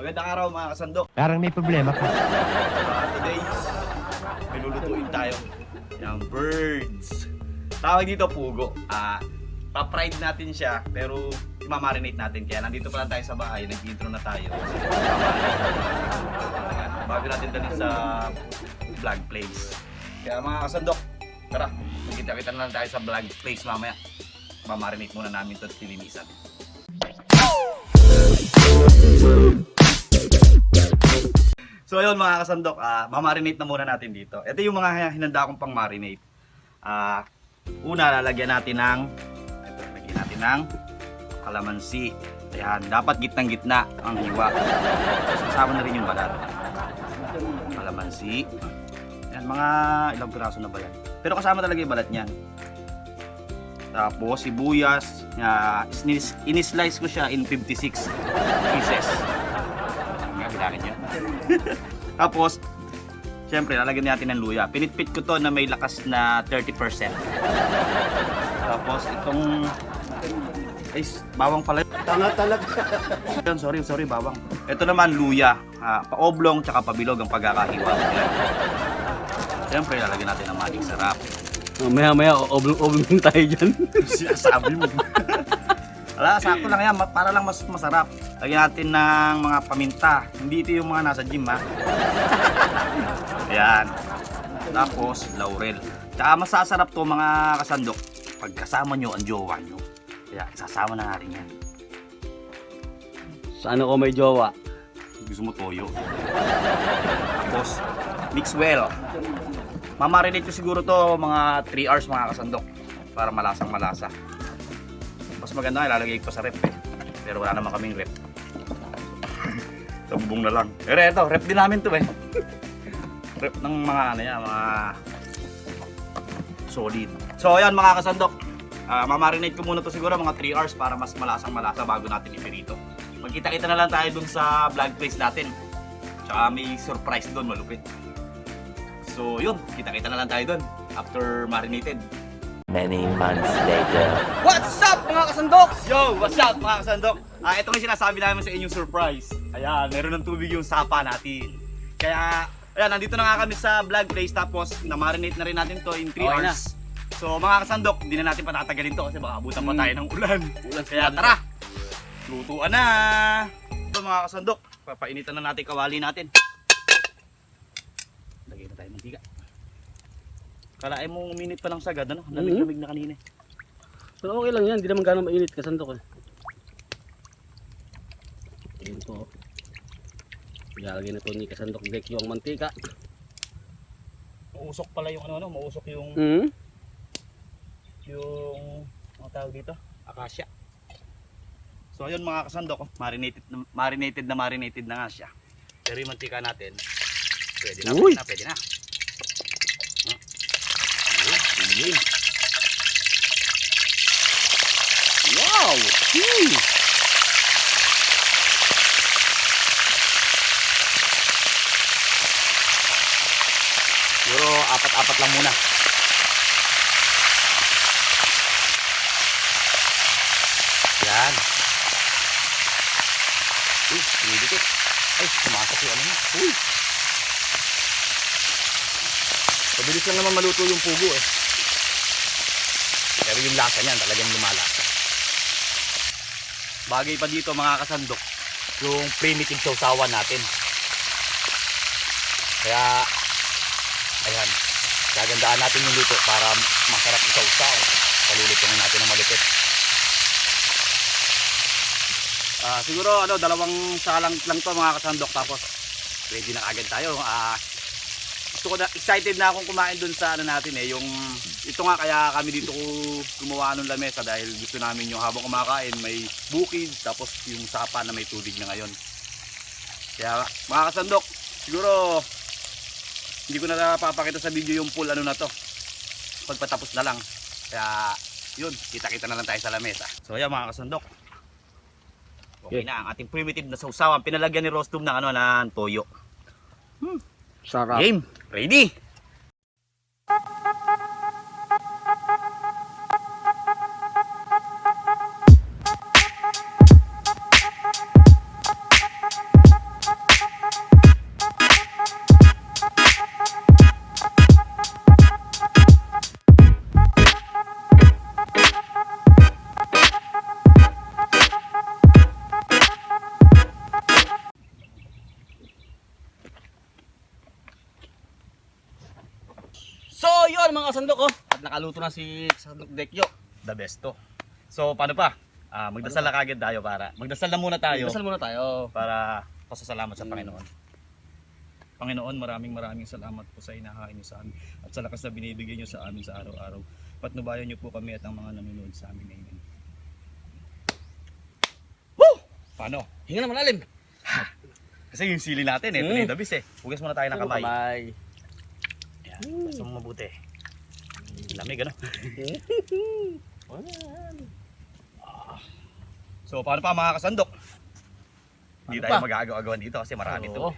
Magandang araw mga kasandok. Parang may problema ka. Today, may lulutuin tayo ng birds. Tawag dito pugo. Pa-fried natin siya pero imamarinate natin. Kaya nandito pa lang tayo sa bahay, nag-intro na tayo. Bago natin dalhin sa vlog place. Kaya mga kasandok, tara, magkita-kita na lang tayo sa vlog place mamaya. Mamarinate muna namin ito at pilinisan. So ayun mga kasandok, mamarinate na muna natin dito. Ito yung mga hinanda kong pang marinate. Una, lalagyan natin ng kalamansi. Ayan, dapat gitnang-gitna ang hiwa. Kasama na rin yung balat. Kalamansi. Ayan, mga ilang piraso na ba yan? Pero kasama talaga yung balat niyan. Tapos sibuyas, in-slice ko siya in 56 pieces. Bilangin niya. Tapos, syempre, lalagyan natin ng luya. Pinitpit ko to na may lakas na 30%. Tapos, itong... Ay, bawang pala. Tanga talaga. Sorry, bawang. Ito naman, luya. Pa-oblong, tsaka pabilog ang pagkakahiwa. Syempre, lalagyan natin ng maling sarap. Maya, oblong tayo dyan. Sinasabi mo. Wala, sakto lang yan, para lang mas masarap. Lagyan natin ng mga paminta. Hindi ito yung mga nasa gym, ha. Ayan. Tapos, laurel. Tsaka masasarap to mga kasandok pag kasama nyo ang jowa nyo. Kaya, isasama na nga rin yan. Saan ako may jowa? Gusto mo toyo. Tapos, mix well. Mamarinate ko siguro to mga 3 hours mga kasandok. Para malasang malasa. Mas maganda ilalagay ko sa rep eh. Pero wala naman kaming rep. Tambong na lang. Pero ito, rep din namin to eh. Rep ng mga ano yan, mga solid. So ayan mga kasandok. Mamarinate ko muna to siguro mga 3 hours para mas malasang malasa bago natin ipirito. Magkita-kita na lang tayo dun sa vlog place natin. Tsaka may surprise dun, malupit. So yun, kita-kita na lang tayo dun after marinated. Many months later. What's up mga kasandok? Yo, what's up mga kasandok? Ito yung sinasabi namin sa inyong surprise. Ayan, meron ng tubig yung sapa natin. Kaya, ayan, nandito na nga kami sa vlog place tapos na-marinate na rin natin to in 3 Okay hours. So mga kasandok, hindi na natin patatagalin to kasi baka abutan pa tayo ng ulan. Kaya tara, lutuan na! Ito mga kasandok, papainitan na natin kawali natin. Lagyan na tayo mantika. Kalain mo uminit pa lang sagad, ano? Lamig-lamig na kanina. Pero okay lang yan, hindi naman gano'ng mainit kasandok eh. Ayun po. Ilalagay na po ni kasandok Dek yung mantika. Mausok pala yung ano, mausok yung yung ano tawag dito? Akasya. So ayun mga kasandok, marinated na nga siya. Pero yung mantika natin, pwede na. Wow! Siguro apat-apat lang muna. Yan. Uy, pinidikit. Ay, sumasok yung ano niya. Uy! Pabilis lang naman maluto yung pugo eh. Pero yung lasa niyan talagang lumalasa. Bagay pa dito mga kasandok, yung primitive sausawan natin. Kaya, ayan, gagandaan natin yung luto para masarap yung sausaw. Palulutuin natin ng malupit. Siguro ano, 2 salang lang to mga kasandok tapos ready na agad tayo. Gusto ko na, excited na akong kumain dun sa ano natin eh, yung ito nga kaya kami dito gumawa ng lamesa dahil gusto namin yung habang kumakain may bukid tapos yung sapa na may tubig na ngayon. Kaya mga kasandok, siguro hindi ko na napapakita sa video yung full ano na to. Pagpatapos na lang. Kaya yun, kita-kita na lang tayo sa lamesa. So ayan mga kasandok. Okay na ang ating primitive na sausawan. Pinalagyan ni Rostum ng ano ng toyo. Sarap. Game, ready? yun mga kasandok oh. At nakaluto na si Kasandok Dekyo. The best to. So, paano pa? Magdasal na kagad tayo para. Magdasal na muna tayo Dasal muna tayo. para pasasalamat sa Panginoon. Panginoon, maraming salamat po sa inahain niyo sa amin at sa lakas na binibigay niyo sa amin sa araw-araw. Patnubayan niyo po kami at ang mga nanonood sa amin ngayon. Woo! Paano? Hinga na malalim. Kasi yung sili natin ito na yung dabis Hugas muna tayo ng kamay. Kamay. Yan, basta mo mabuti. Lamig ano? So paano pa mga kasandok? Hindi Paano tayo pa? mag-aagaw-agawan dito kasi marami to. Oo.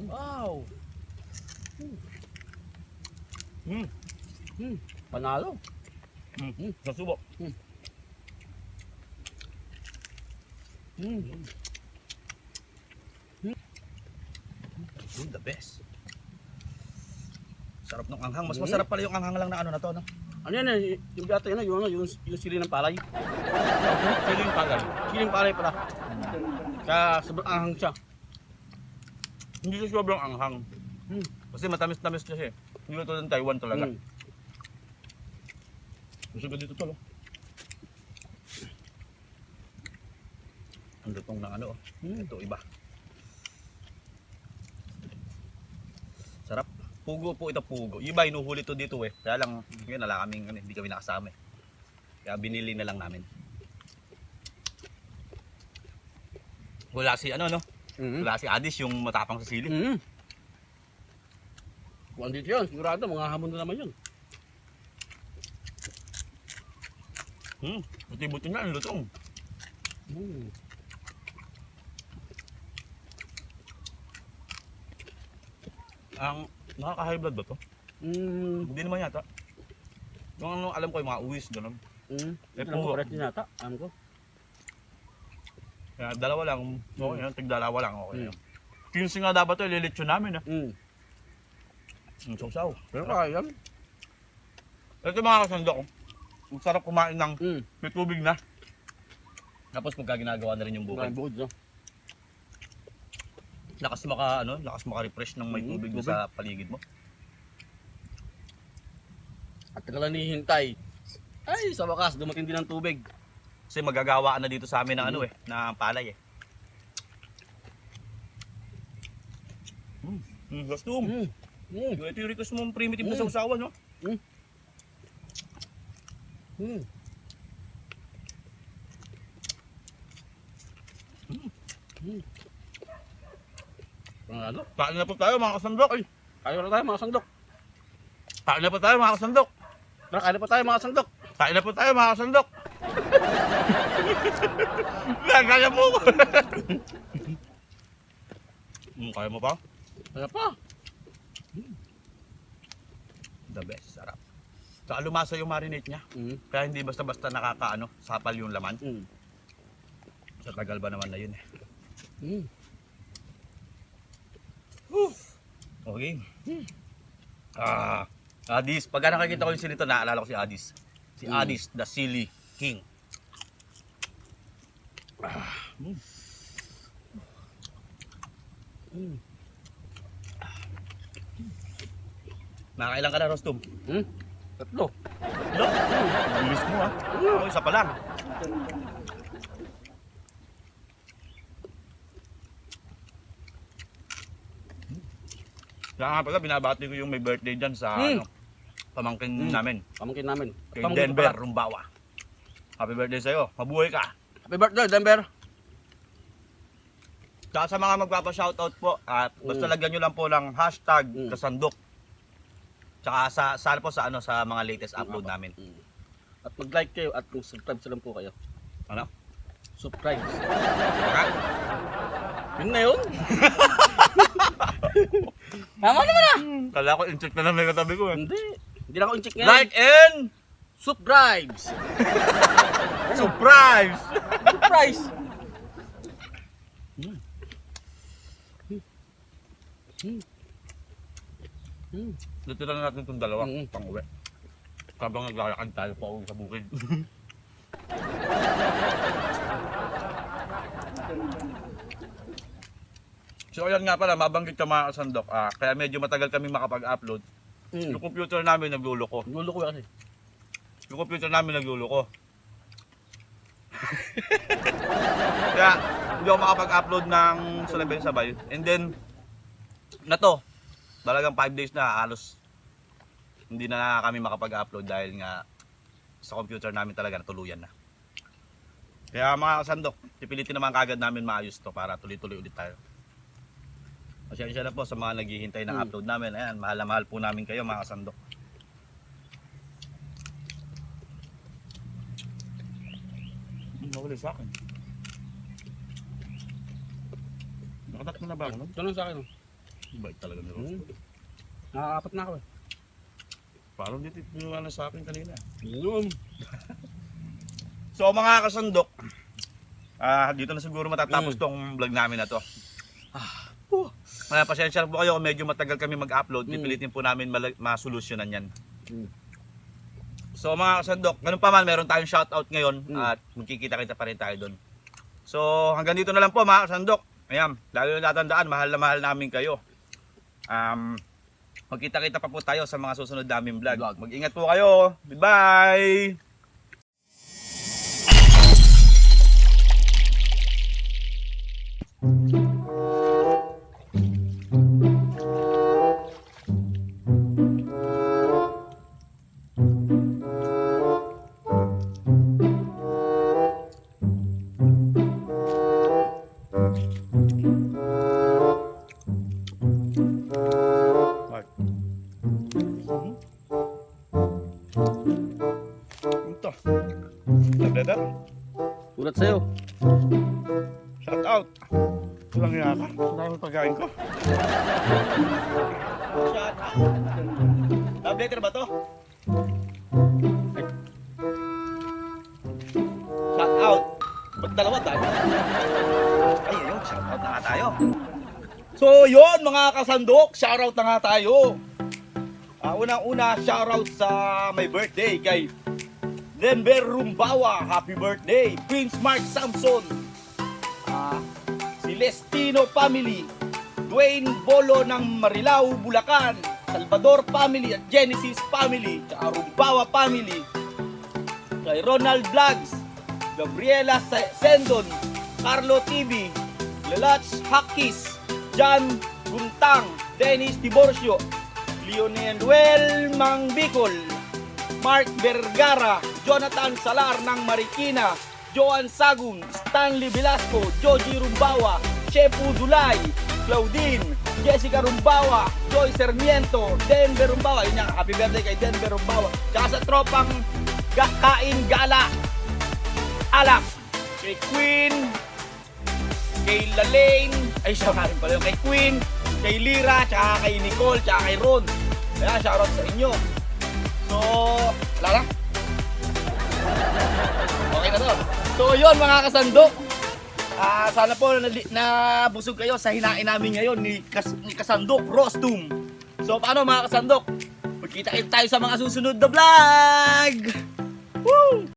Wow. Panalo. Sasubo. The best. Sarap ng anghang. Mas masarap pala yung anghang lang na ano na to, no? Ano yan eh? Yung gato yan, yung sili ng palay. Feeling palay. Siling palay pala. Kaya sobrang anghang siya. Hindi siya sobrang anghang. Kasi matamis-tamis na siya. Hindi ko ito ng Taiwan talaga. Gusto ko dito to, no? Ang lutong ng ano, ito iba. Sarap. Pugo po ito, pugo. Iba, inuhuli to dito Kaya lang, ngayon wala kaming, hindi kami nakasama Kaya binili na lang namin. Wala si ano, no? Wala si Adis, yung matapang sa sili. Kung andito yun, sigurado mga hamon na naman yun. Buti-buti nga, ang lutong. Ang nakaka-high blood ba to? Hindi naman yata. Yung ano, alam ko yung mga uwis, gano'n. Ito lang ko pares din yata, alam ko. Kaya dalawa lang, okay yan, tig-dalawa lang, okay yan. 15 nga dapat ito, ililitsyo namin Sausaw. Pero kaya yan. Ito mga kasandok, ang sarap kumain ng may tubig na. Tapos pagka ginagawa na rin yung bukid. Bukod, no? Lakas maka-refresh ng may tubig doon sa paligid mo. At tagal na hihintay. Ay, sa wakas, dumating din ang tubig. Kasi magagawaan na dito sa amin ng ano na palay Gastum. Ito yung request mong primitive na sausawan, no? Panalo. Kain na po tayo mga kasandok. Kayo na tayo mga sandok. Kain na po tayo mga kasandok. Tara, kayo na pa tayo mga sandok. Kain na po tayo mga kasandok. Kaya mo ko. Kaya mo pa? Kaya pa. The best, sarap. Saka lumasa yung marinate niya. Kaya hindi basta-basta sapal yung laman. Sa tagal ba naman na yun Okay. Adis. Pagka nakikita ko yung sinito, naalala ko si Adis. Si Adis, the Silly King. Nakakailan ka na, Rostum? Tatlo. Look, bilis mo Ako isa pa lang. Kaya nga pala, binabati ko yung may birthday dyan sa pamangkin namin. Pamangkin namin. Kay Denver Rumbawa. Happy birthday sa'yo. Mabuhay ka. Happy birthday, Denver. Tsaka sa mga magpapa-shoutout po, at basta lagyan nyo lang po ng hashtag kasandok. Tsaka sa mga latest upload namin. At mag-like kayo at subscribe lang po kayo. Ano? Subscribe. Saka, Yun na yun. Tama naman ah. kala ko in-check na may katabi ko Hindi. Hindi na ako in-check ngayon. Like and Subscribe. surprise! Surprise. Dito lang natin itong dalawa pang-uwi. Habang naglalakad tayo pa uwi sa bukid. So ayan nga pala, mabanggit ka mga kasandok. Kaya medyo matagal kami makapag-upload. Yung computer namin nagluloko. Gulo ko kasi. Yung computer namin nagluloko. Kaya hindi ako makapag-upload ng sabay. And then, na to, talagang 5 days na halos hindi na kami makapag-upload dahil nga sa computer namin talaga natuluyan na. Kaya mga kasandok, pipilitin naman kagad namin maayos to para tuloy-tuloy ulit tayo. Pasensya na po sa mga naghihintay ng upload namin. Ayan, mahal na mahal po namin kayo mga kasandok. Nawala sa akin. Nakatat mo na ba ako? No? Ito lang sa akin. Oh. Bait talaga ni Rosco. Nakakapat na ako eh. Parang dito pinuha na sa akin kanina. Yun. So mga kasandok, dito na siguro matatapos tong vlog namin na to. Pasensya na po kayo kung medyo matagal kami mag-upload. Pipilitin po namin masolusyonan yan. So mga kasandok, ganun pa man, meron tayong shoutout ngayon at magkikita-kita pa rin tayo doon. So hanggang dito na lang po mga kasandok. Ayan, lalo na natandaan, mahal na mahal namin kayo. Magkita-kita pa po tayo sa mga susunod naming vlog. Mag-ingat po kayo. Bye-bye! Ito. Brother, Ulat sa'yo. shout out. Walang hiya ka. Marami pagkain ko. Shout out. Love letter ba to? Shout out. Ba't dalawa tayo? Ay, yun. Shout out na nga tayo. So, yun mga kasandok. Shout out na nga tayo. Unang-una, shoutout sa my birthday kay Denver Rumbawa. Happy birthday! Prince Mark Samson, Celestino family, Dwayne Bolo ng Marilao, Bulacan, Salvador family at Genesis family, tsaka Rumbawa family, kay Ronald Vlogs, Gabriela Sendon, Carlo TV, Lalach Hakis, John Guntang, Dennis Tiborcio, Leonel Mang Bicol, Mark Vergara, Jonathan Salar ng Marikina, Joan Sagun, Stanley Velasco, Joji Rumbawa, Shepu Dulay, Claudine, Jessica Rumbawa, Joy Sarmiento, Denver Rumbawa. Yun nga, happy birthday kay Denver Rumbawa. Tsaka sa tropang Kain Gala, Alak, kay Queen, kay Lalaine, ay siya nga rin pala yun, kay Queen, kay Lira, tsaka kay Nicole, tsaka kay Ron. Ayan, shoutout sa inyo. So, wala na? Okay na to. So, yun mga kasandok. Sana po nabusog kayo sa hinain namin ngayon ni Kasandok Rostum. So, paano mga kasandok? Magkita-kita tayo sa mga susunod na vlog! Woo!